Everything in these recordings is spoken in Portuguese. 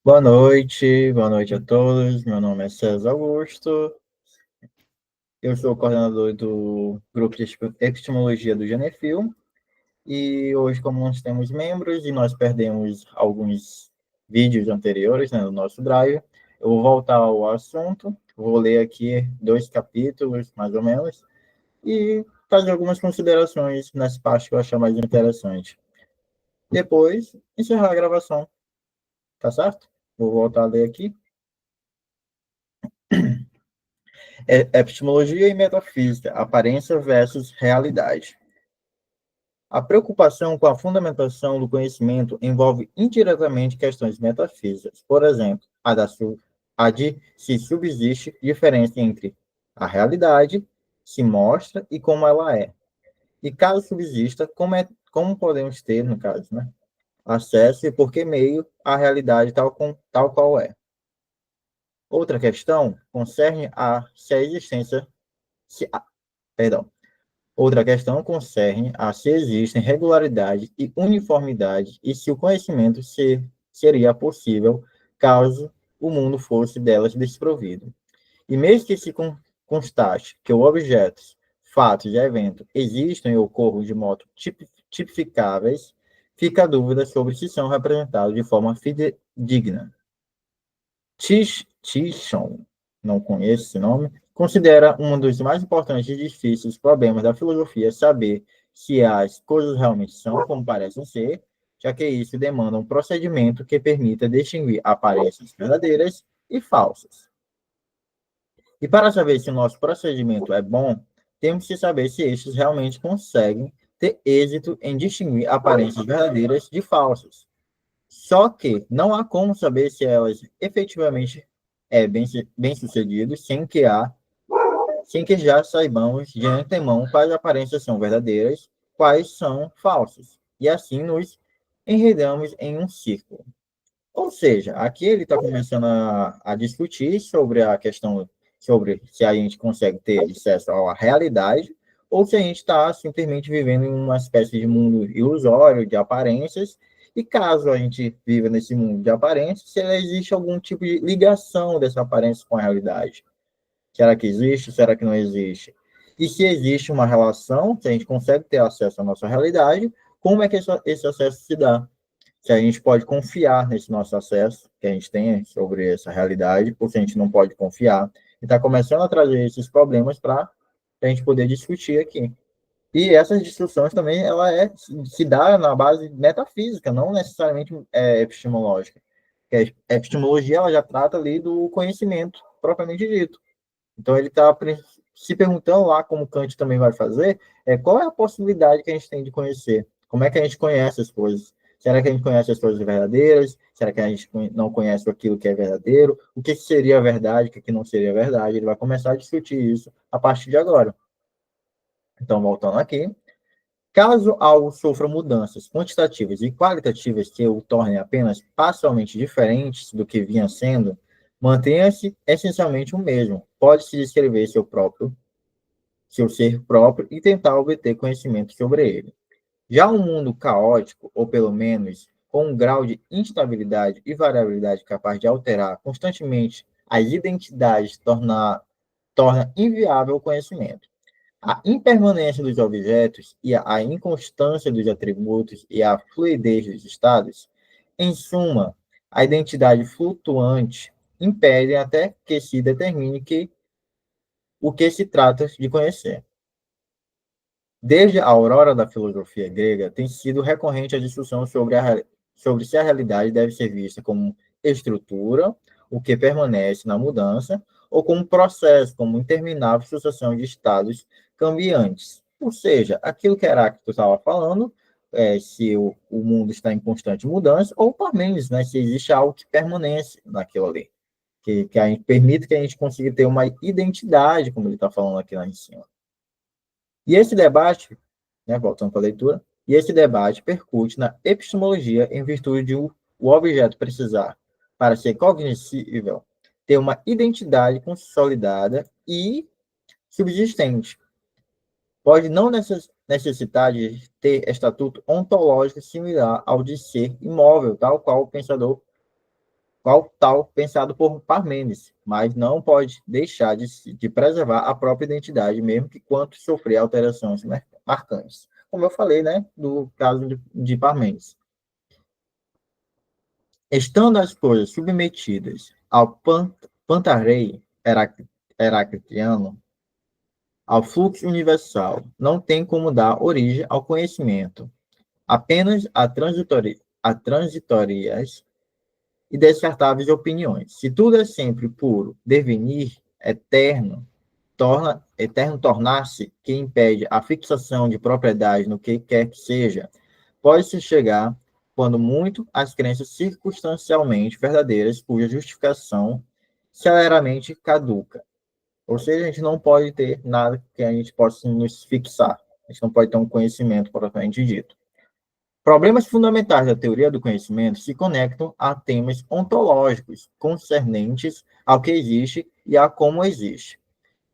Boa noite a todos. Meu nome é César Augusto. Eu sou o coordenador do grupo de epistemologia do Genefil. E hoje, como nós temos membros e nós perdemos alguns vídeos anteriores, né, no nosso drive, eu vou voltar ao assunto, vou ler aqui 2 capítulos, mais ou menos, e fazer algumas considerações nessa parte que eu achar mais interessante. Depois, encerrar a gravação, tá certo? Vou voltar a ler aqui. Epistemologia e metafísica, aparência versus realidade. A preocupação com a fundamentação do conhecimento envolve indiretamente questões metafísicas. Por exemplo, a de se subsiste diferença entre a realidade, se mostra e como ela é. E caso subsista, como podemos ter, no caso, né, acesso e por que meio à realidade tal qual é. Outra questão concerne se a existência, se, perdão, Outra questão concerne a se existem regularidade e uniformidade e se o conhecimento seria possível caso o mundo fosse delas desprovido. E mesmo que se constate que os objetos, fatos e eventos existem e ocorram de modo tipificáveis, fica a dúvida sobre se são representados de forma fidedigna. Tishon, não conheço esse nome, considera um dos mais importantes e difíceis problemas da filosofia saber se as coisas realmente são como parecem ser, já que isso demanda um procedimento que permita distinguir aparências verdadeiras e falsas. E para saber se o nosso procedimento é bom, temos que saber se estes realmente conseguem ter êxito em distinguir aparências verdadeiras de falsas. Só que não há como saber se elas efetivamente bem-sucedidas sem que já saibamos de antemão quais aparências são verdadeiras, quais são falsas. E assim nos enredamos em um círculo. Ou seja, aqui ele está começando a discutir sobre a questão sobre se a gente consegue ter acesso à realidade ou se a gente está simplesmente vivendo em uma espécie de mundo ilusório, de aparências, e caso a gente viva nesse mundo de aparências, se existe algum tipo de ligação dessa aparência com a realidade. Será que existe? Será que não existe? E se existe uma relação, se a gente consegue ter acesso à nossa realidade, como é que esse acesso se dá? Se a gente pode confiar nesse nosso acesso que a gente tem sobre essa realidade, ou se a gente não pode confiar. E está começando a trazer esses problemas para a gente poder discutir aqui. E essas discussões também, se dá na base metafísica, não necessariamente epistemológica. Porque a epistemologia, ela já trata ali do conhecimento, propriamente dito. Então, ele está se perguntando lá, como Kant também vai fazer, qual é a possibilidade que a gente tem de conhecer? Como é que a gente conhece as coisas? Será que a gente conhece as coisas verdadeiras? Será que a gente não conhece aquilo que é verdadeiro? O que seria verdade, o que não seria verdade? Ele vai começar a discutir isso a partir de agora. Então, voltando aqui. Caso algo sofra mudanças quantitativas e qualitativas que o tornem apenas parcialmente diferentes do que vinha sendo, mantenha-se essencialmente o mesmo. Pode-se descrever seu ser próprio e tentar obter conhecimento sobre ele. Já um mundo caótico, ou pelo menos com um grau de instabilidade e variabilidade capaz de alterar constantemente as identidades, torna inviável o conhecimento. A impermanência dos objetos e a inconstância dos atributos e a fluidez dos estados, em suma, a identidade flutuante, impedem até que se determine o que se trata de conhecer. Desde a aurora da filosofia grega, tem sido recorrente a discussão sobre se a realidade deve ser vista como estrutura, o que permanece na mudança, ou como processo, como interminável sucessão de estados cambiantes. Ou seja, aquilo que Heráclito estava falando, se o mundo está em constante mudança, ou Parmênides, né, se existe algo que permanece naquilo ali, que a gente, permite que a gente consiga ter uma identidade, como ele está falando aqui lá em cima. E esse debate, né, voltando para a leitura, e esse debate percute na epistemologia em virtude de o objeto precisar, para ser cognoscível, ter uma identidade consolidada e subsistente. Pode não necessitar de ter estatuto ontológico similar ao de ser imóvel, tal qual o pensador qual tal pensado por Parmênides, mas não pode deixar de preservar a própria identidade, mesmo que quanto sofrer alterações marcantes. Como eu falei, né, do caso de Parmênides. Estando as coisas submetidas ao pantarei heraclitiano, ao fluxo universal, não tem como dar origem ao conhecimento, apenas a transitórias e descartáveis opiniões. Se tudo é sempre puro, devenir, eterno tornar-se, que impede a fixação de propriedade no que quer que seja, pode-se chegar, quando muito, às crenças circunstancialmente verdadeiras, cuja justificação celeramente caduca. Ou seja, a gente não pode ter nada que a gente possa nos fixar. A gente não pode ter um conhecimento propriamente dito. Problemas fundamentais da teoria do conhecimento se conectam a temas ontológicos concernentes ao que existe e a como existe.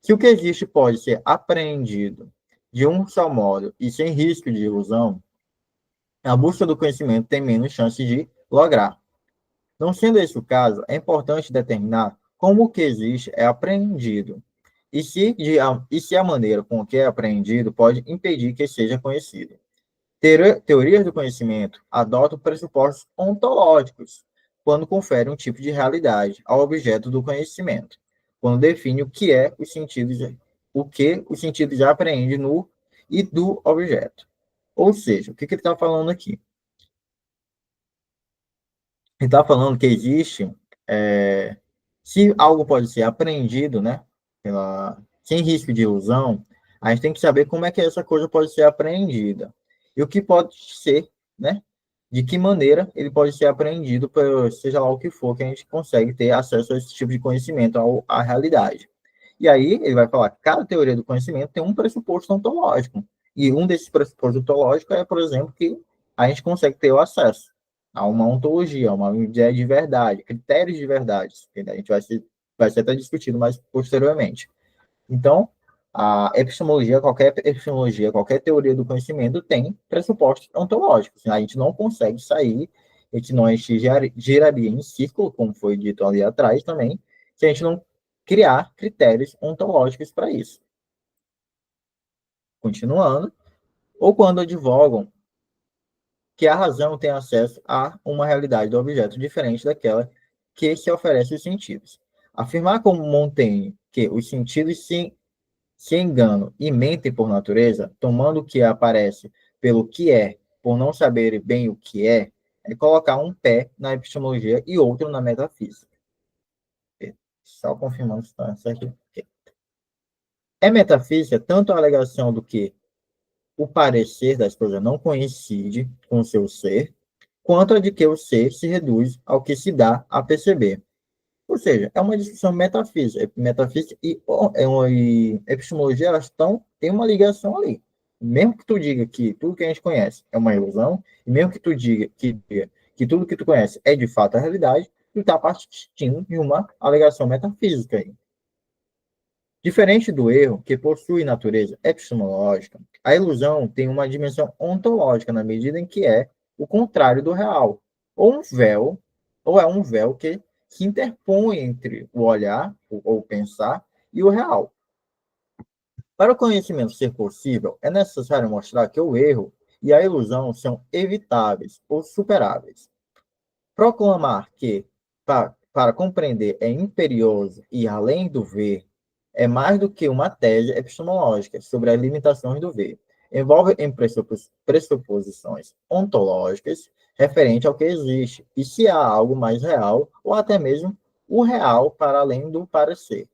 Se o que existe pode ser apreendido de um só modo e sem risco de ilusão, a busca do conhecimento tem menos chance de lograr. Não sendo esse o caso, é importante determinar como o que existe é apreendido e se a maneira com que é apreendido pode impedir que seja conhecido. Teorias do conhecimento adotam pressupostos ontológicos quando conferem um tipo de realidade ao objeto do conhecimento, quando define o que os sentidos já apreendem no e do objeto. Ou seja, o que ele está falando aqui? Ele está falando que existe, se algo pode ser apreendido, né, sem risco de ilusão, a gente tem que saber como é que essa coisa pode ser apreendida. E o que pode ser, né, de que maneira ele pode ser apreendido, seja lá o que for, que a gente consegue ter acesso a esse tipo de conhecimento, à realidade. E aí ele vai falar que cada teoria do conhecimento tem um pressuposto ontológico. E um desses pressupostos ontológicos é, por exemplo, que a gente consegue ter o acesso a uma ontologia, a uma ideia de verdade, critérios de verdade, que a gente vai ser até discutido mais posteriormente. Então, qualquer teoria do conhecimento tem pressupostos ontológicos. A gente não consegue sair, a gente giraria em círculo, como foi dito ali atrás também, se a gente não criar critérios ontológicos para isso. Continuando, ou quando advogam que a razão tem acesso a uma realidade do objeto diferente daquela que se oferece aos sentidos. Afirmar como Montaigne que os sentidos se enganam e mentem por natureza, tomando o que aparece pelo que é, por não saber bem o que é colocar um pé na epistemologia e outro na metafísica. Só confirmando se está certo. É metafísica tanto a alegação do que o parecer das coisas não coincide com o seu ser, quanto a de que o ser se reduz ao que se dá a perceber. Ou seja, é uma discussão metafísica. Metafísica e epistemologia, têm uma ligação ali. Mesmo que tu diga que tudo que a gente conhece é uma ilusão, e mesmo que tu diga que tudo que tu conhece é de fato a realidade, tu está partindo de uma alegação metafísica aí. Diferente do erro, que possui natureza epistemológica, a ilusão tem uma dimensão ontológica na medida em que é o contrário do real, ou é um véu que se interpõe entre o olhar, ou pensar, e o real. Para o conhecimento ser possível, é necessário mostrar que o erro e a ilusão são evitáveis ou superáveis. Proclamar que, para compreender, é imperioso e além do ver, é mais do que uma tese epistemológica sobre as limitações do ver. Envolve em pressuposições ontológicas referente ao que existe, e se há algo mais real, ou até mesmo o real para além do parecer.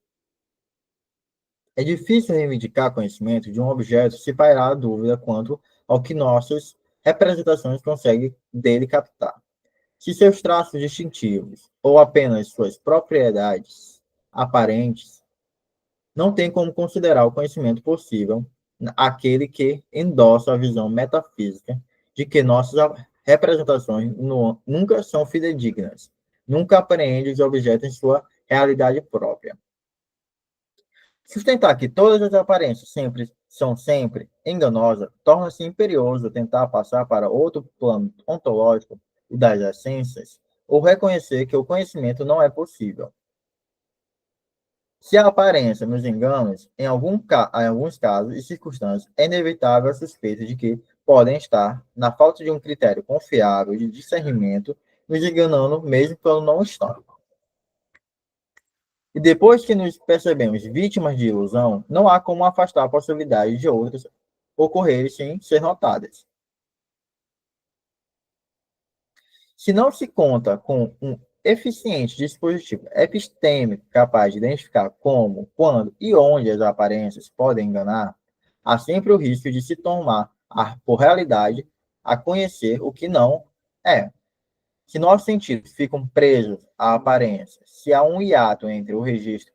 É difícil reivindicar conhecimento de um objeto se pairar a dúvida quanto ao que nossas representações conseguem dele captar. Se seus traços distintivos, ou apenas suas propriedades aparentes, não tem como considerar o conhecimento possível aquele que endossa a visão metafísica de que nossas representações nunca são fidedignas, nunca apreende os objetos em sua realidade própria. Sustentar que todas as aparências são sempre enganosas torna-se imperioso tentar passar para outro plano ontológico, o das essências, ou reconhecer que o conhecimento não é possível. Se a aparência nos engana, em alguns casos e circunstâncias, é inevitável a suspeita de que podem estar, na falta de um critério confiável de discernimento, nos enganando mesmo quando não estão. E depois que nos percebemos vítimas de ilusão, não há como afastar a possibilidade de outras ocorrerem sem ser notadas. Se não se conta com um eficiente dispositivo epistêmico capaz de identificar como, quando e onde as aparências podem enganar, há sempre o risco de se tomar por realidade a conhecer o que não é. Se nossos sentidos ficam presos à aparência, se há um hiato entre o registro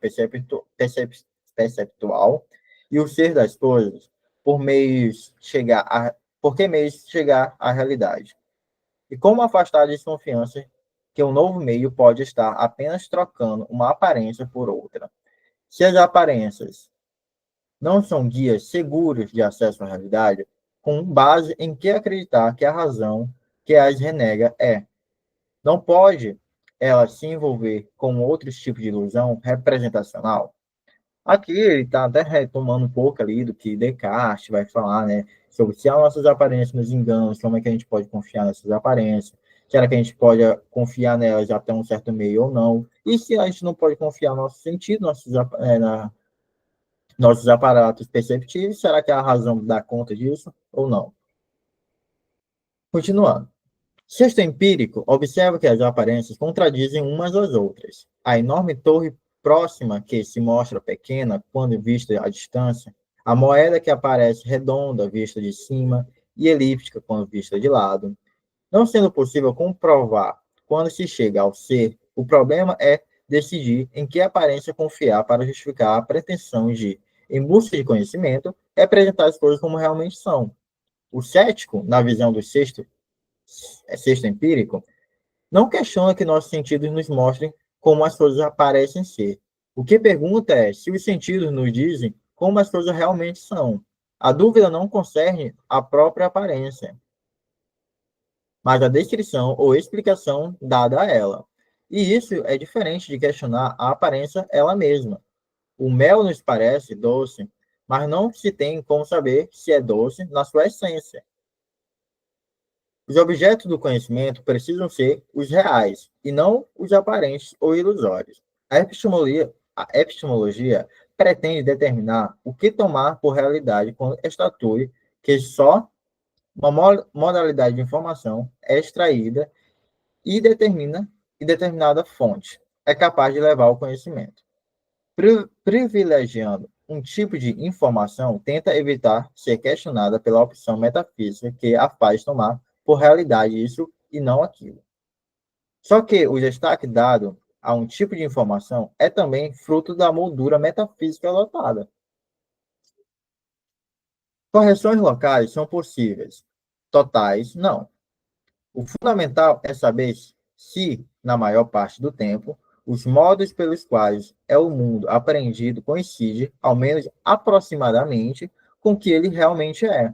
perceptual e o ser das coisas, por meios chegar a, por que meios chegar à realidade? E como afastar a desconfiança que um novo meio pode estar apenas trocando uma aparência por outra? Se as aparências não são guias seguros de acesso à realidade, com base em que acreditar que a razão que as renega é. Não pode ela se envolver com outros tipos de ilusão representacional? Aqui ele está até retomando um pouco ali do que Descartes vai falar, né? Sobre se as nossas aparências nos enganam, como é que a gente pode confiar nessas aparências, será que a gente pode confiar nelas até um certo meio ou não, e se a gente não pode confiar no nosso sentido, nossos aparatos perceptivos, será que a razão dá conta disso ou não? Continuando. Sexto empírico observa que as aparências contradizem umas às outras. A enorme torre próxima, que se mostra pequena quando vista à distância, a moeda que aparece redonda vista de cima e elíptica quando vista de lado. Não sendo possível comprovar quando se chega ao ser, o problema é decidir em que aparência confiar para justificar a pretensão de, em busca de conhecimento, representar as coisas como realmente são. O cético, na visão do sexto empírico, não questiona que nossos sentidos nos mostrem como as coisas parecem ser. O que pergunta é se os sentidos nos dizem como as coisas realmente são. A dúvida não concerne a própria aparência, mas a descrição ou explicação dada a ela. E isso é diferente de questionar a aparência ela mesma. O mel nos parece doce, mas não se tem como saber se é doce na sua essência. Os objetos do conhecimento precisam ser os reais, e não os aparentes ou ilusórios. A epistemologia pretende determinar o que tomar por realidade quando estatue que só uma modalidade de informação é extraída e determinada fonte é capaz de levar ao conhecimento. Privilegiando um tipo de informação, tenta evitar ser questionada pela opção metafísica que a faz tomar por realidade isso e não aquilo. Só que o destaque dado a um tipo de informação é também fruto da moldura metafísica adotada. Correções locais são possíveis, totais, não. O fundamental é saber se, na maior parte do tempo, os modos pelos quais é o mundo apreendido coincide, ao menos aproximadamente, com o que ele realmente é.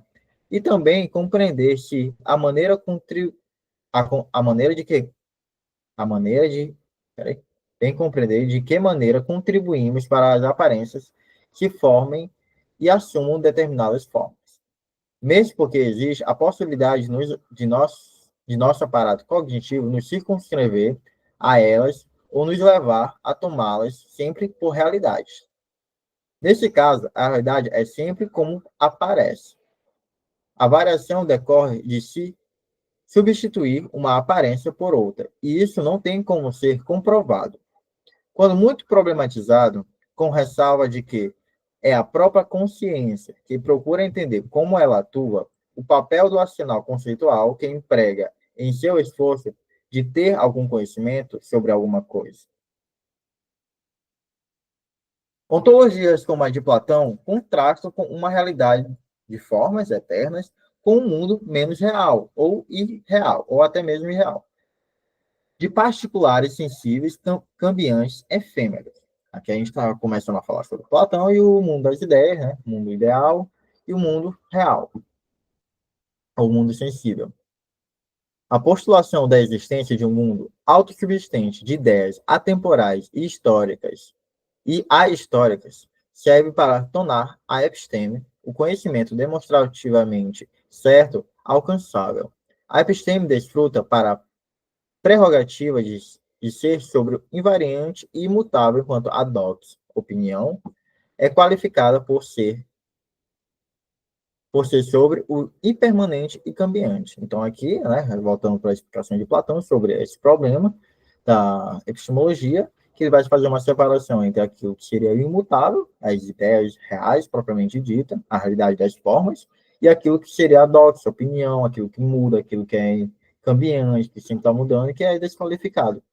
E também compreender se a maneira de que a maneira de peraí, bem compreender de que maneira contribuímos para as aparências que formem e assumam determinadas formas. Mesmo porque existe a possibilidade de nosso aparato cognitivo nos circunscrever a elas ou nos levar a tomá-las sempre por realidade. Nesse caso, a realidade é sempre como aparece. A variação decorre de se substituir uma aparência por outra, e isso não tem como ser comprovado. Quando muito problematizado, com ressalva de que é a própria consciência que procura entender como ela atua, o papel do arsenal conceitual que emprega em seu esforço de ter algum conhecimento sobre alguma coisa. Ontologias como a de Platão contrastam com uma realidade de formas eternas com um mundo menos real, ou irreal, ou até mesmo irreal, de particulares sensíveis, cambiantes, efêmeros. Aqui a gente está começando a falar sobre Platão e o mundo das ideias, né? O mundo ideal e o mundo real, ou o mundo sensível. A postulação da existência de um mundo autossubsistente de ideias atemporais e históricas e ahistóricas serve para tornar a episteme, o conhecimento demonstrativamente certo, alcançável. A episteme desfruta para a prerrogativa de ser sobre o invariante e imutável, enquanto a dox, opinião, é qualificada por ser sobre o impermanente e cambiante. Então, aqui, né, voltando para a explicação de Platão sobre esse problema da epistemologia, que ele vai fazer uma separação entre aquilo que seria imutável, as ideias reais, propriamente dita, a realidade das formas, e aquilo que seria a doxa, a opinião, aquilo que muda, aquilo que é cambiante, que sempre está mudando, e que é desqualificado.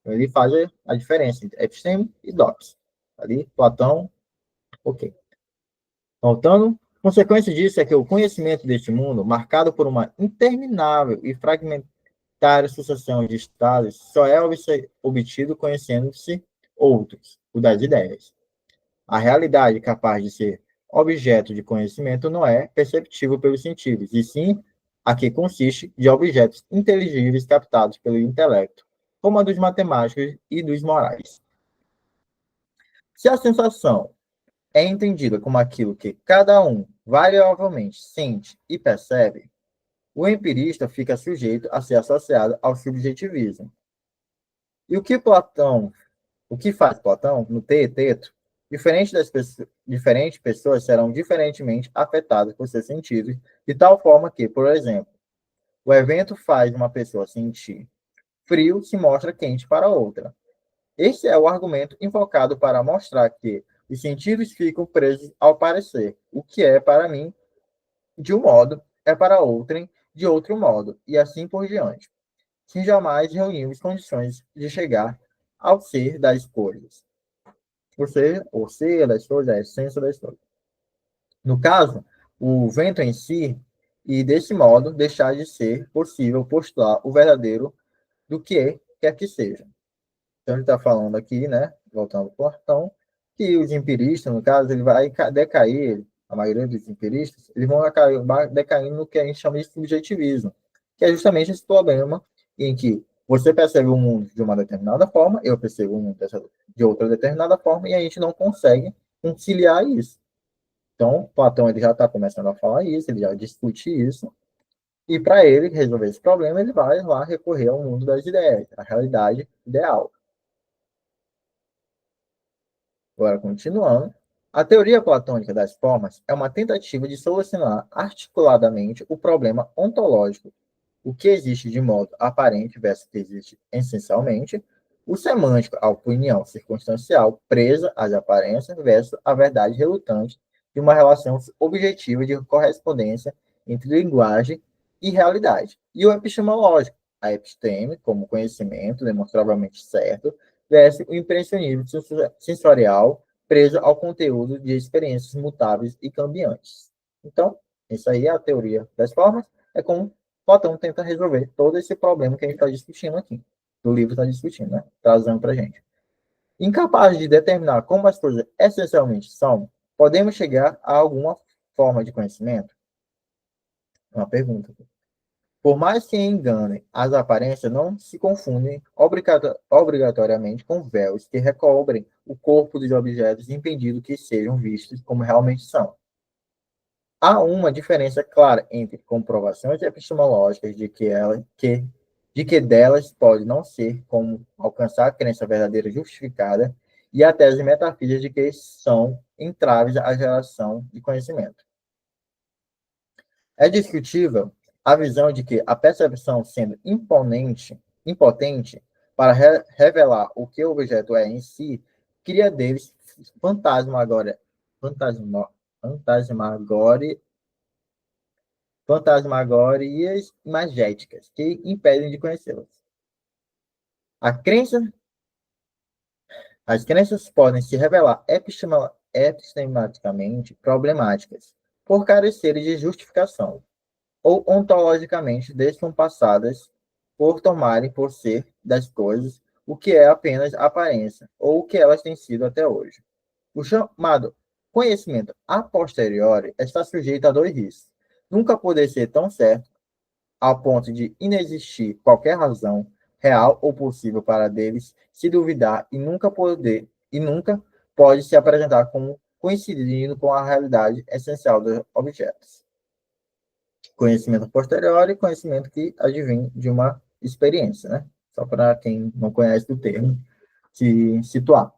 Então, ele faz a diferença entre episteme e doxa. Ali, Platão, ok. Voltando, consequência disso é que o conhecimento deste mundo, marcado por uma interminável e fragmentária sucessão de estados, só é obtido conhecendo-se outros, o das ideias. A realidade capaz de ser objeto de conhecimento não é perceptível pelos sentidos, e sim a que consiste de objetos inteligíveis captados pelo intelecto, como a dos matemáticos e dos morais. Se a sensação é entendida como aquilo que cada um variavelmente sente e percebe, o empirista fica sujeito a ser associado ao subjetivismo. E o que faz Platão no Teeteto, diferentes pessoas serão diferentemente afetadas por seus sentidos, de tal forma que, por exemplo, o evento faz uma pessoa sentir frio se mostra quente para outra. Este é o argumento invocado para mostrar que os sentidos ficam presos ao parecer. O que é para mim de um modo é para outrem de outro modo, e assim por diante. Se jamais reunimos condições de chegar ao ser das coisas. O ser das coisas, a essência das coisas. No caso, o vento em si, e desse modo deixar de ser possível postular o verdadeiro do que quer que seja. Então, ele está falando aqui, né, voltando para o Platão, que os empiristas, no caso, ele vai decair, a maioria dos empiristas, eles vão decaindo no que a gente chama de subjetivismo, que é justamente esse problema em que você percebe o mundo de uma determinada forma, eu percebo o mundo de outra determinada forma, e a gente não consegue conciliar isso. Então, Platão ele já está começando a falar isso, ele já discute isso, e para ele resolver esse problema, ele vai lá recorrer ao mundo das ideias, a realidade ideal. Agora, continuando, a teoria platônica das formas é uma tentativa de solucionar articuladamente o problema ontológico, o que existe de modo aparente versus o que existe essencialmente, o semântico, a opinião circunstancial presa às aparências versus a verdade relutante de uma relação objetiva de correspondência entre linguagem e realidade, e o epistemológico, a episteme, como conhecimento demonstravelmente certo, versus o impressionismo sensorial preso ao conteúdo de experiências mutáveis e cambiantes. Então, isso aí é a teoria das formas, é como Platão tenta resolver todo esse problema que a gente está discutindo aqui, do livro está discutindo, né? Trazendo para a gente. Incapaz de determinar como as coisas essencialmente são, podemos chegar a alguma forma de conhecimento? Uma pergunta. Por mais que enganem, as aparências não se confundem obrigatoriamente com véus que recobrem o corpo dos objetos, impedindo que sejam vistos como realmente são. Há uma diferença clara entre comprovações epistemológicas de que delas pode não ser como alcançar a crença verdadeira justificada e a tese metafísica de que são entraves à geração de conhecimento. É discutível a visão de que a percepção, sendo impotente para revelar o que o objeto é em si, cria deles fantasmagorias imagéticas que impedem de conhecê-las. As crenças podem se revelar epistematicamente problemáticas por carecerem de justificação, ou ontologicamente descompassadas por tomarem por ser das coisas o que é apenas aparência, ou o que elas têm sido até hoje. O chamado conhecimento a posteriori está sujeito a dois riscos. Nunca poder ser tão certo ao ponto de inexistir qualquer razão real ou possível para deles se duvidar e nunca pode se apresentar como coincidindo com a realidade essencial dos objetos. Conhecimento posterior e conhecimento que advém de uma experiência, né? Só para quem não conhece o termo, se situar.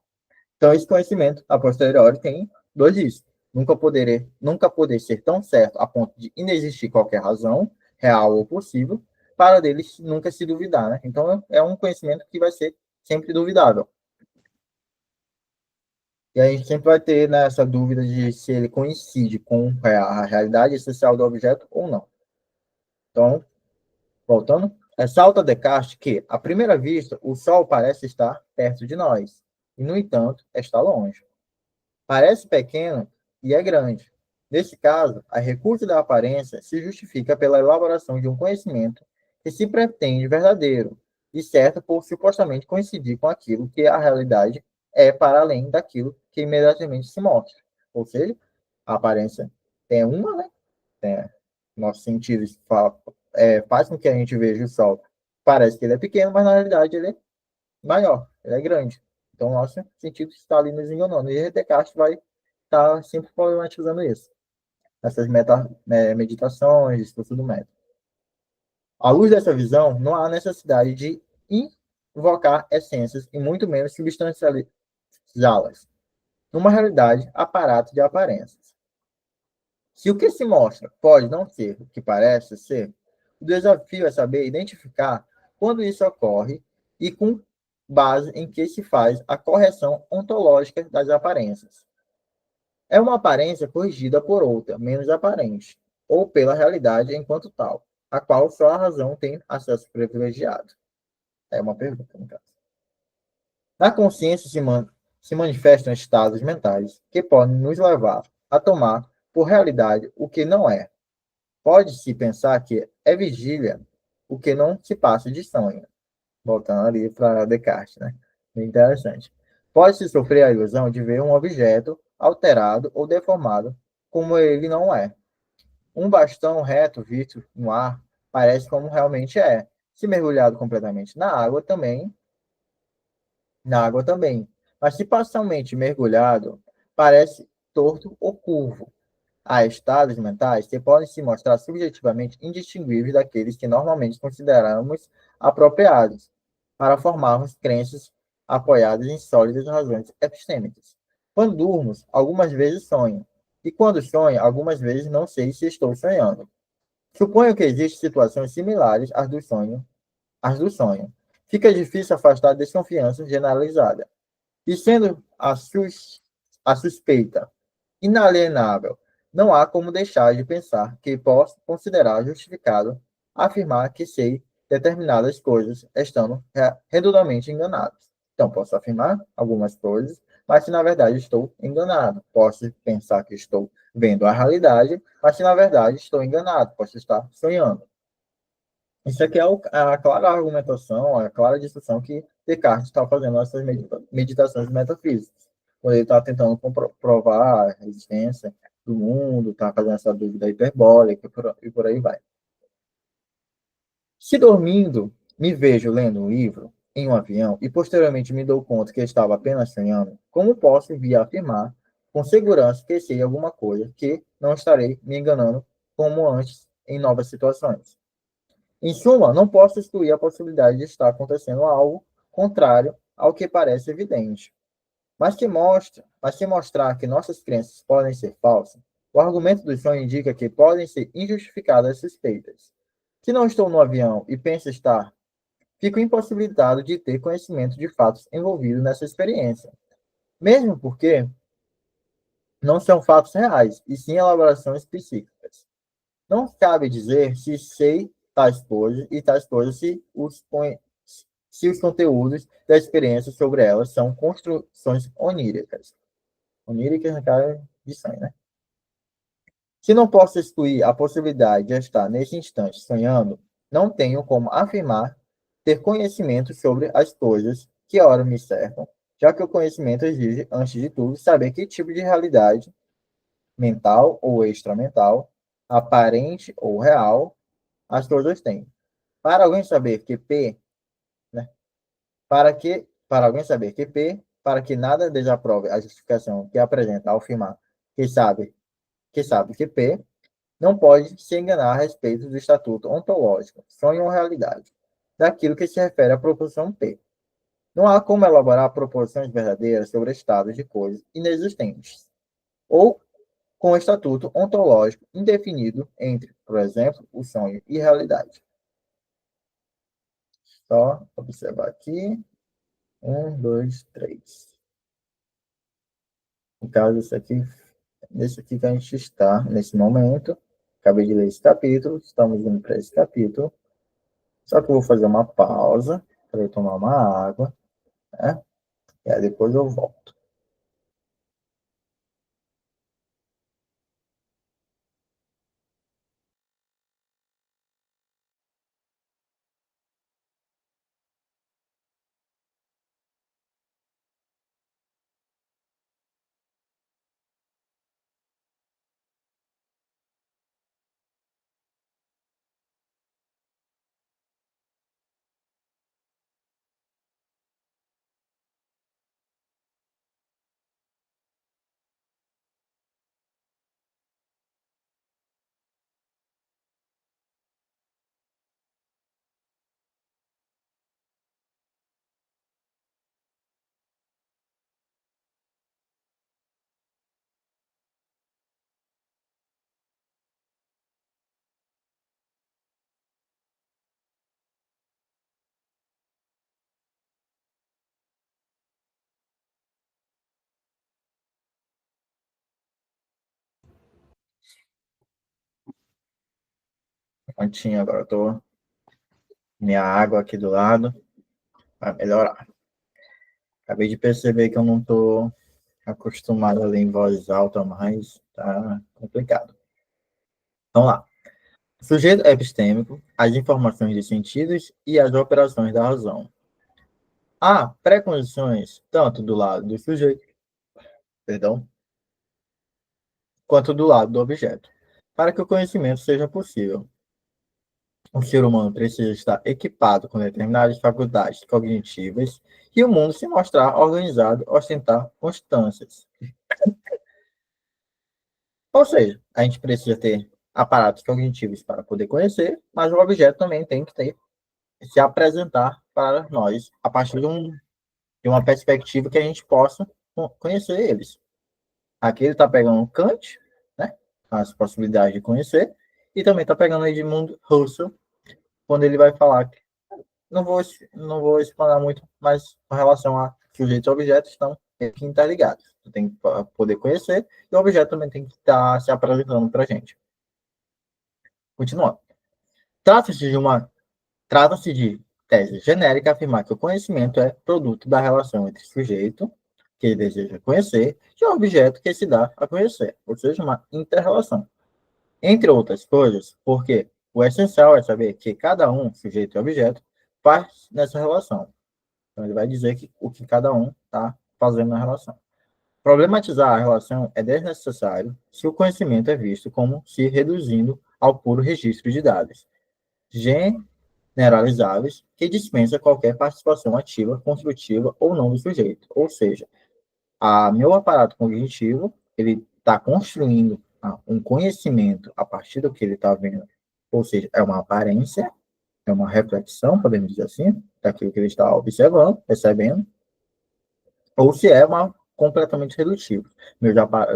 Então, esse conhecimento a posteriori tem dois riscos. Nunca poder ser tão certo a ponto de inexistir qualquer razão real ou possível para deles nunca se duvidar, né? Então, é um conhecimento que vai ser sempre duvidável. E a gente sempre vai ter nessa dúvida de se ele coincide com a realidade essencial do objeto ou não. Então, voltando, ressalta Descartes que, à primeira vista, o Sol parece estar perto de nós, e, no entanto, está longe. Parece pequeno e é grande. Nesse caso, a recurso da aparência se justifica pela elaboração de um conhecimento que se pretende verdadeiro e certo por supostamente coincidir com aquilo que a realidade é para além daquilo que imediatamente se mostra. Ou seja, a aparência tem uma, né? Tem, nossos sentidos faz com que a gente veja o Sol. Parece que ele é pequeno, mas na realidade ele é maior, ele é grande. Então, nosso sentido está ali nos enganando. E Descartes vai estar sempre problematizando isso. Essas meditações, discurso do método. À luz dessa visão, não há necessidade de invocar essências e muito menos substancializá-las. Numa realidade, aparato de aparências. Se o que se mostra pode não ser o que parece ser, o desafio é saber identificar quando isso ocorre e com base em que se faz a correção ontológica das aparências. É uma aparência corrigida por outra, menos aparente, ou pela realidade enquanto tal, a qual só a razão tem acesso privilegiado. É uma pergunta, no caso. Na consciência se manifestam estados mentais que podem nos levar a tomar por realidade o que não é. Pode-se pensar que é vigília o que não se passa de sonho. Voltando ali para Descartes, né? Bem interessante. Pode-se sofrer a ilusão de ver um objeto alterado ou deformado como ele não é. Um bastão reto visto no ar parece como realmente é. Se mergulhado completamente na água também. Mas se parcialmente mergulhado, parece torto ou curvo. Há estados mentais que podem se mostrar subjetivamente indistinguíveis daqueles que normalmente consideramos apropriados para formarmos crenças apoiadas em sólidas razões epistêmicas. Quando durmo, algumas vezes sonho, e quando sonho, algumas vezes não sei se estou sonhando. Suponho que existem situações similares às do sonho. Fica difícil afastar a desconfiança generalizada. E sendo a suspeita inalienável, não há como deixar de pensar que posso considerar justificado afirmar que sei determinadas coisas, estando redondamente enganado. Então, posso afirmar algumas coisas, mas se na verdade estou enganado. Posso pensar que estou vendo a realidade, mas se na verdade estou enganado. Posso estar sonhando. Isso aqui é a clara argumentação, a clara discussão que Descartes está fazendo nessas meditações metafísicas, quando ele está tentando provar a existência do mundo, está fazendo essa dúvida hiperbólica e por aí vai. Se dormindo, me vejo lendo um livro em um avião e posteriormente me dou conta que estava apenas sonhando, como posso vir a afirmar com segurança que sei alguma coisa que não estarei me enganando como antes em novas situações? Em suma, não posso excluir a possibilidade de estar acontecendo algo contrário ao que parece evidente. Mas se mostrar que nossas crenças podem ser falsas, o argumento do sonho indica que podem ser injustificadas suspeitas. Se não estou no avião e penso estar, fico impossibilitado de ter conhecimento de fatos envolvidos nessa experiência. Mesmo porque não são fatos reais, e sim elaborações psíquicas. Não cabe dizer se sei tais coisas e tais coisas se os conteúdos da experiência sobre elas são construções oníricas. Oníricas, no caso, de sonho, né? Se não posso excluir a possibilidade de estar neste instante sonhando, não tenho como afirmar ter conhecimento sobre as coisas que ora me cercam, já que o conhecimento exige, antes de tudo, saber que tipo de realidade, mental ou extramental, aparente ou real, as coisas têm. Para alguém saber que P, né? Para alguém saber que P, para que nada desaprove a justificação que apresenta ao afirmar que P não pode se enganar a respeito do estatuto ontológico, sonho ou realidade, daquilo que se refere à proposição P. Não há como elaborar proposições verdadeiras sobre estados de coisas inexistentes, ou com o estatuto ontológico indefinido entre, por exemplo, o sonho e realidade. Só observar aqui. 1, 2, 3. No caso, nesse aqui que a gente está, nesse momento. Acabei de ler esse capítulo, estamos indo para esse capítulo. Só que eu vou fazer uma pausa para eu tomar uma água, né? E aí depois eu volto. Prontinho, agora eu tô minha água aqui do lado para melhorar. Acabei de perceber que eu não estou acostumado a ler em voz alta, mas tá complicado. Vamos lá. Sujeito epistêmico, as informações de sentidos e as operações da razão. Há precondições tanto do lado do sujeito, perdão, quanto do lado do objeto, para que o conhecimento seja possível. O ser humano precisa estar equipado com determinadas faculdades cognitivas e o mundo se mostrar organizado, ostentar constâncias. Ou seja, a gente precisa ter aparatos cognitivos para poder conhecer, mas o objeto também tem que se apresentar para nós a partir de uma perspectiva que a gente possa conhecer eles. Aqui ele está pegando Kant, né, as possibilidades de conhecer, e também está pegando Edmund Husserl, quando ele vai falar que não vou explanar muito, mas com relação a sujeitos e objetos estão interligados. Você tem que poder conhecer e o objeto também tem que estar se apresentando para a gente. Continuando. Trata-se de tese genérica afirmar que o conhecimento é produto da relação entre sujeito, que deseja conhecer, e o objeto que se dá a conhecer, ou seja, uma inter-relação. Entre outras coisas, porque o essencial é saber que cada um, sujeito e objeto, faz nessa relação. Então, ele vai dizer o que cada um está fazendo na relação. Problematizar a relação é desnecessário se o conhecimento é visto como se reduzindo ao puro registro de dados generalizáveis que dispensa qualquer participação ativa, construtiva ou não do sujeito. Ou seja, meu aparato cognitivo ele está construindo um conhecimento a partir do que ele está vendo. Ou seja, é uma aparência, é uma reflexão, podemos dizer assim, daquilo que ele está observando, percebendo, ou se é uma completamente redutivo.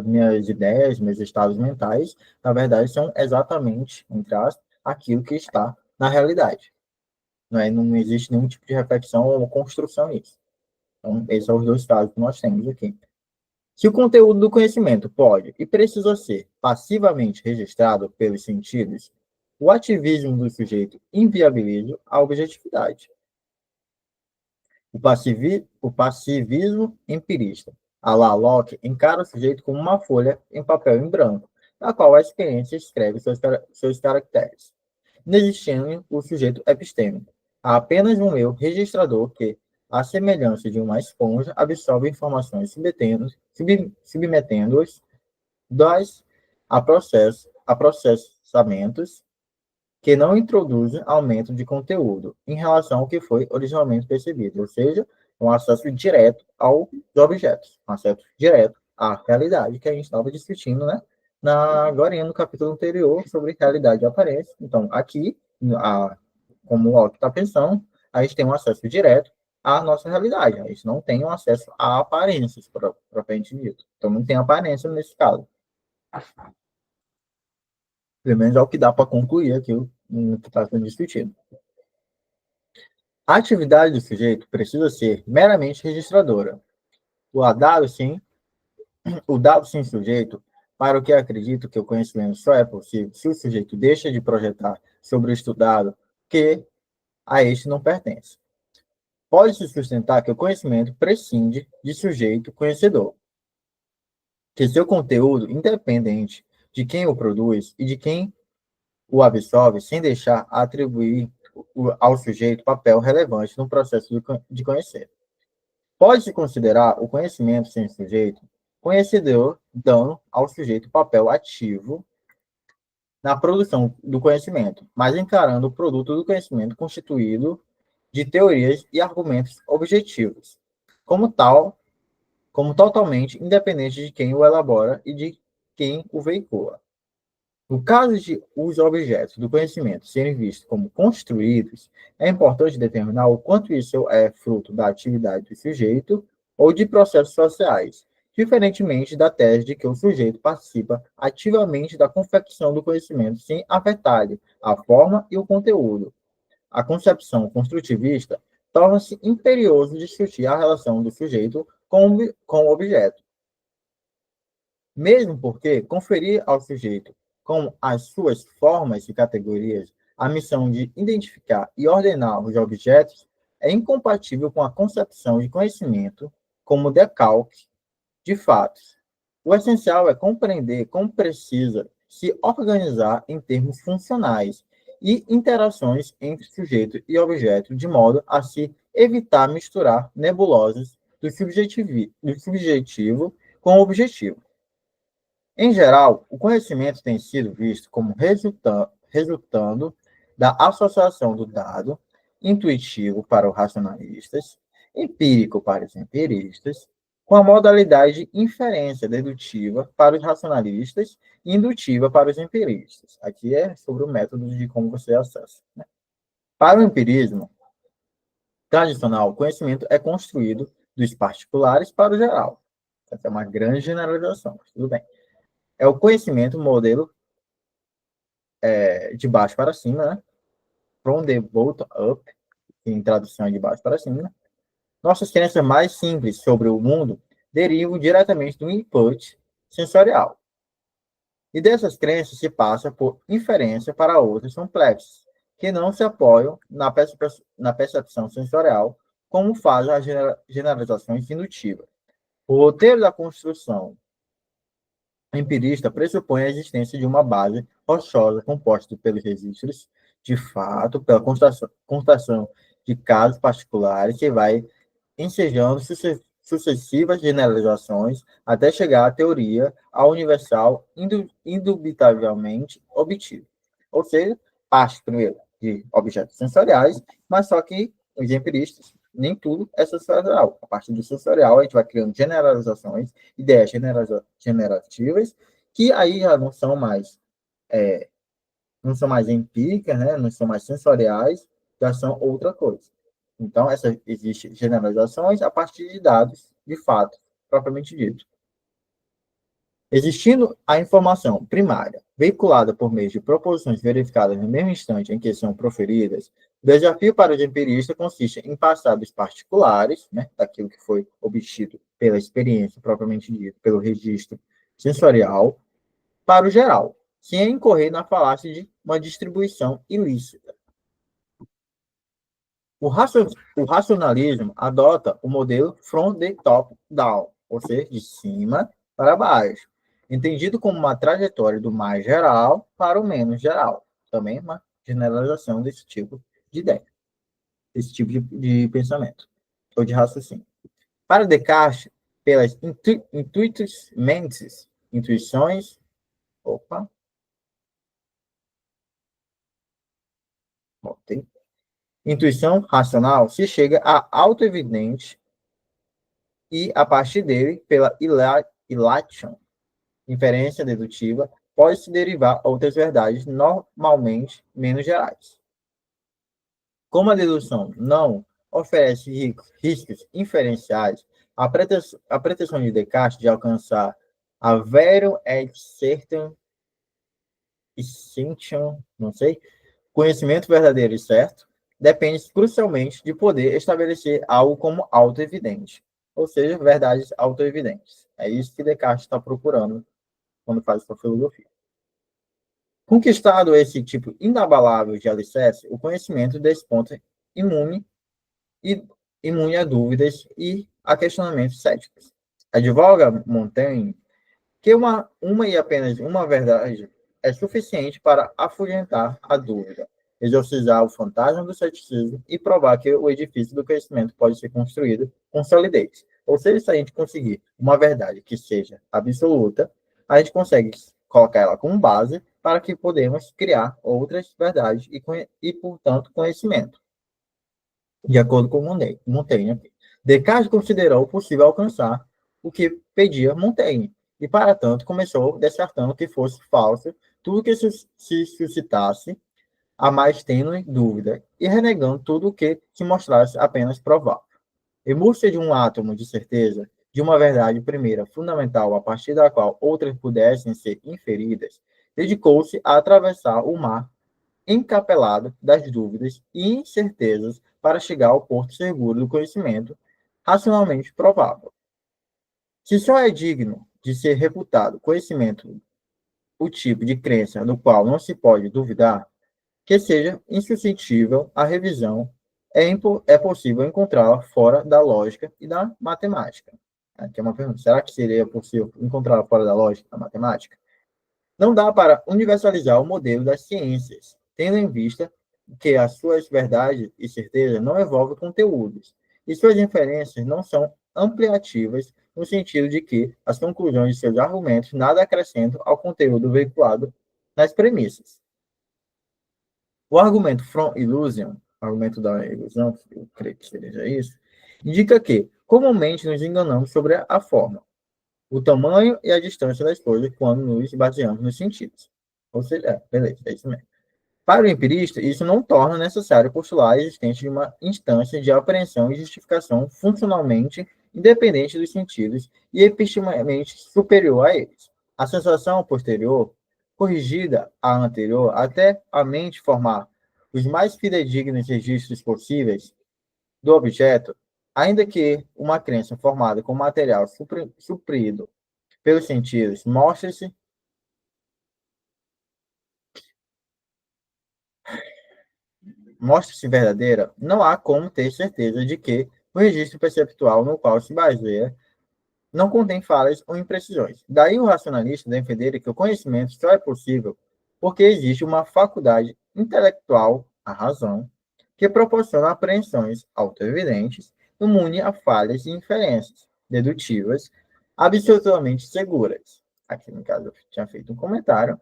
Minhas ideias, meus estados mentais, na verdade, são exatamente, entre aspas, aquilo que está na realidade. Não existe nenhum tipo de reflexão ou construção nisso. Então, esses são os dois casos que nós temos aqui. Se o conteúdo do conhecimento pode e precisa ser passivamente registrado pelos sentidos, o ativismo do sujeito inviabiliza a objetividade. O passivismo empirista, a la Locke, encara o sujeito como uma folha em papel em branco, na qual a experiência escreve seus caracteres, inexistindo o sujeito epistêmico. Há apenas um eu registrador que, à semelhança de uma esponja, absorve informações submetendo-os a processamentos que não introduzem aumento de conteúdo em relação ao que foi originalmente percebido, ou seja, um acesso direto aos objetos, um acesso direto à realidade que a gente estava discutindo, né? Agora no capítulo anterior sobre realidade e aparência. Então, aqui, como o autor está pensando, a gente tem um acesso direto à nossa realidade. A gente não tem um acesso a aparências, propriamente dito. Então, não tem aparência nesse caso. Pelo menos é o que dá para concluir aqui o que está sendo discutido. A atividade do sujeito precisa ser meramente registradora. O dado sem sujeito, para o que acredito que o conhecimento só é possível se o sujeito deixa de projetar sobre o estudado que a este não pertence. Pode-se sustentar que o conhecimento prescinde de sujeito conhecedor, que seu conteúdo, independente de quem o produz e de quem o absorve, sem deixar atribuir ao sujeito papel relevante no processo de conhecer. Pode-se considerar o conhecimento sem sujeito conhecedor, dando ao sujeito papel ativo na produção do conhecimento, mas encarando o produto do conhecimento constituído de teorias e argumentos objetivos, como tal, como totalmente independente de quem o elabora e de quem o veicula. No caso de os objetos do conhecimento serem vistos como construídos, é importante determinar o quanto isso é fruto da atividade do sujeito ou de processos sociais, diferentemente da tese de que o sujeito participa ativamente da confecção do conhecimento sem afetar-lhe a forma e o conteúdo. A concepção construtivista torna-se imperioso discutir a relação do sujeito com o objeto, mesmo porque conferir ao sujeito, com as suas formas e categorias, a missão de identificar e ordenar os objetos é incompatível com a concepção de conhecimento como decalque de fatos. O essencial é compreender como precisa se organizar em termos funcionais e interações entre sujeito e objeto, de modo a se evitar misturar nebulosas do subjetivo com o objetivo. Em geral, o conhecimento tem sido visto como resultando da associação do dado intuitivo para os racionalistas, empírico para os empiristas, com a modalidade de inferência dedutiva para os racionalistas e indutiva para os empiristas. Aqui é sobre o método de como você acessa. Né? Para o empirismo tradicional, o conhecimento é construído dos particulares para o geral. Essa é uma grande generalização, mas tudo bem. É o conhecimento modelo de baixo para cima, né? From the bottom up, em tradução de baixo para cima. Nossas crenças mais simples sobre o mundo derivam diretamente do input sensorial. E dessas crenças se passa por inferência para outras complexas, que não se apoiam na percepção sensorial, como fazem as generalizações indutivas. O roteiro da construção empirista pressupõe a existência de uma base rochosa composta pelos registros de fato, pela constatação de casos particulares, que vai ensejando sucessivas generalizações até chegar à teoria, a universal, indubitavelmente obtida. Ou seja, parte primeiro de objetos sensoriais, mas só que os empiristas, nem tudo é sensorial. A partir do sensorial, a gente vai criando generalizações, ideias generativas, que aí já não são mais empíricas, né? Não são mais sensoriais, já são outra coisa. Então, existem generalizações a partir de dados, de fato, propriamente dito. Existindo a informação primária, veiculada por meio de proposições verificadas no mesmo instante em que são proferidas, o desafio para o empiristas consiste em passar dos particulares, né, daquilo que foi obtido pela experiência propriamente dita, pelo registro sensorial, para o geral, sem incorrer na falácia de uma distribuição ilícita. O racionalismo adota o modelo from the top down, ou seja, de cima para baixo, entendido como uma trajetória do mais geral para o menos geral. Também uma generalização desse tipo de ideia, desse tipo de pensamento, ou de raciocínio. Para Descartes, pelas intuições, opa, Ok? Intuição racional se chega a auto-evidente e, a partir dele, pela ilation, inferência dedutiva, pode-se derivar outras verdades normalmente menos gerais. Como a dedução não oferece riscos inferenciais, a pretensão de Descartes de alcançar a verum et certum essentiam, não sei, conhecimento verdadeiro e certo, depende crucialmente de poder estabelecer algo como auto-evidente, ou seja, verdades auto-evidentes. É isso que Descartes está procurando quando faz sua filosofia. Conquistado esse tipo inabalável de alicerce, o conhecimento desponta imune, e, imune a dúvidas e a questionamentos céticos. Advoga Montaigne que uma e apenas uma verdade é suficiente para afugentar a dúvida, exorcizar o fantasma do ceticismo e provar que o edifício do conhecimento pode ser construído com solidez. Ou seja, se a gente conseguir uma verdade que seja absoluta, a gente consegue colocar ela como base para que podemos criar outras verdades e portanto, conhecimento, de acordo com Montaigne. Descartes considerou possível alcançar o que pedia Montaigne, e, para tanto, começou descartando que fosse falso tudo que se suscitasse a mais tênue dúvida, e renegando tudo o que se mostrasse apenas provável. Em busca de um átomo de certeza, de uma verdade primeira fundamental, a partir da qual outras pudessem ser inferidas, dedicou-se a atravessar o mar encapelado das dúvidas e incertezas para chegar ao porto seguro do conhecimento racionalmente provável. Se só é digno de ser reputado conhecimento o tipo de crença do qual não se pode duvidar, que seja insuscetível à revisão, é possível encontrá-la fora da lógica e da matemática. Aqui é uma pergunta: será que seria possível encontrá-la fora da lógica e da matemática? Não dá para universalizar o modelo das ciências, tendo em vista que as suas verdades e certezas não envolvem conteúdos, e suas inferências não são ampliativas, no sentido de que as conclusões de seus argumentos nada acrescentam ao conteúdo veiculado nas premissas. O argumento from illusion, argumento da ilusão, eu creio que seja isso, indica que comumente nos enganamos sobre a forma, o tamanho e a distância das coisas quando nos baseamos nos sentidos. Ou seja, beleza, é isso mesmo. Para o empirista, isso não torna necessário postular a existência de uma instância de apreensão e justificação funcionalmente independente dos sentidos e epistemicamente superior a eles. A sensação posterior, corrigida à anterior, até a mente formar os mais fidedignos registros possíveis do objeto, ainda que uma crença formada com material suprido pelos sentidos mostre-se verdadeira, não há como ter certeza de que o registro perceptual no qual se baseia não contém falhas ou imprecisões. Daí o racionalista defender que o conhecimento só é possível porque existe uma faculdade intelectual, a razão, que proporciona apreensões autoevidentes, imune a falhas e inferências dedutivas absolutamente seguras. Aqui, no caso, eu tinha feito um comentário.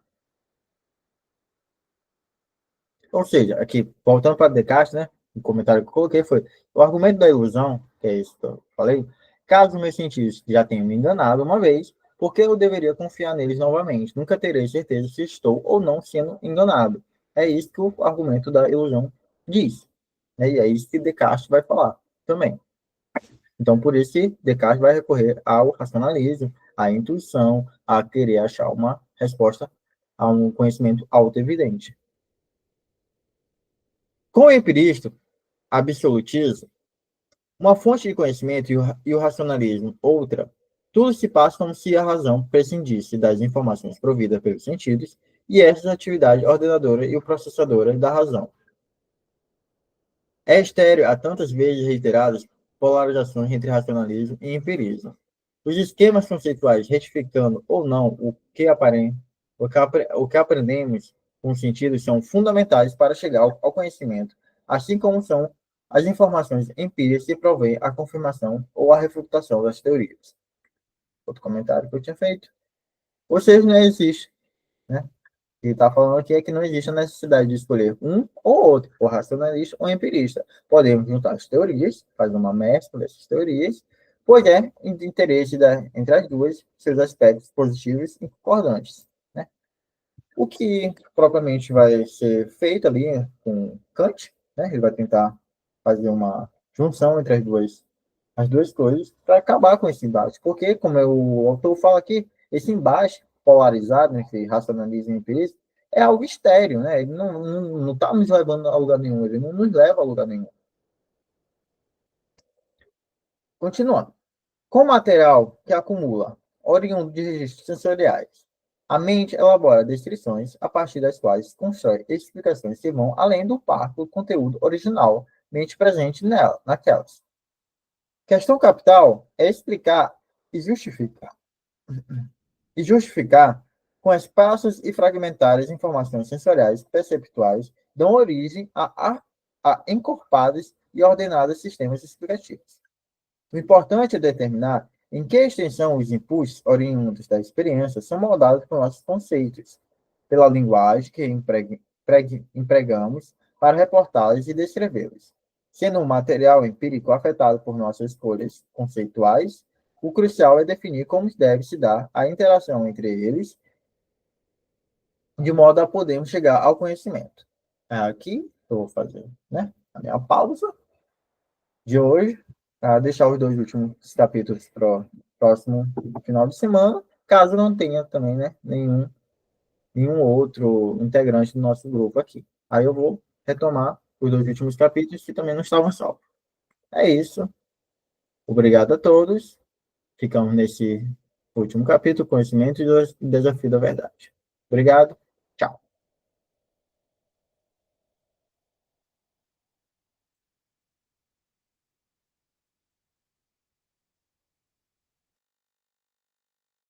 Ou seja, aqui, voltando para Descartes, né? O comentário que eu coloquei foi: o argumento da ilusão, que é isso que eu falei, caso meus sentidos já tenham me enganado uma vez, por que eu deveria confiar neles novamente? Nunca terei certeza se estou ou não sendo enganado. É isso que o argumento da ilusão diz. Né? E é isso que Descartes vai falar também. Então, por isso que Descartes vai recorrer ao racionalismo, à intuição, a querer achar uma resposta a um conhecimento autoevidente. Com o empirista, absolutismo, uma fonte de conhecimento e o racionalismo, outra, tudo se passa como se a razão prescindisse das informações providas pelos sentidos e essas atividades ordenadora e o processadora da razão. É estéreo a tantas vezes reiteradas polarizações entre racionalismo e empirismo. Os esquemas conceituais, retificando ou não o que aprendemos com os sentidos, são fundamentais para chegar ao conhecimento, assim como são as informações empíricas que provêm a confirmação ou a refutação das teorias. Outro comentário que eu tinha feito. Ou seja, não existe, né? que está falando aqui é que não existe a necessidade de escolher um ou outro, ou racionalista ou empirista. Podemos juntar as teorias, fazer uma mescla dessas teorias, pois é de interesse entre as duas seus aspectos positivos e concordantes. Né? O que propriamente vai ser feito ali com Kant, né? Ele vai tentar fazer uma junção entre as duas coisas para acabar com esse embate. Porque, como o autor fala aqui, esse embate polarizado entre racionalismo e empirismo é algo estéreo, né? Ele não está nos levando a lugar nenhum, ele não nos leva a lugar nenhum. Continuando. Com material que acumula, oriundo de registros sensoriais, a mente elabora descrições a partir das quais constrói explicações que vão além do parco do conteúdo original, mente presente naquelas. Questão capital é explicar e justificar. E justificar com espaços e fragmentárias informações sensoriais perceptuais dão origem a encorpados e ordenados sistemas explicativos. O importante é determinar em que extensão os inputs oriundos da experiência são moldados por nossos conceitos, pela linguagem que empregamos para reportá-los e descrevê-los. Sendo um material empírico afetado por nossas escolhas conceituais, o crucial é definir como deve se dar a interação entre eles, de modo a podermos chegar ao conhecimento. Aqui eu vou fazer, né, a minha pausa de hoje, para deixar os dois últimos capítulos para o próximo final de semana, caso não tenha também, né, nenhum outro integrante do nosso grupo aqui. Aí eu vou retomar os dois últimos capítulos que também não estavam salvos. É isso. Obrigado a todos. Ficamos nesse último capítulo, Conhecimento e Desafio da Verdade. Obrigado.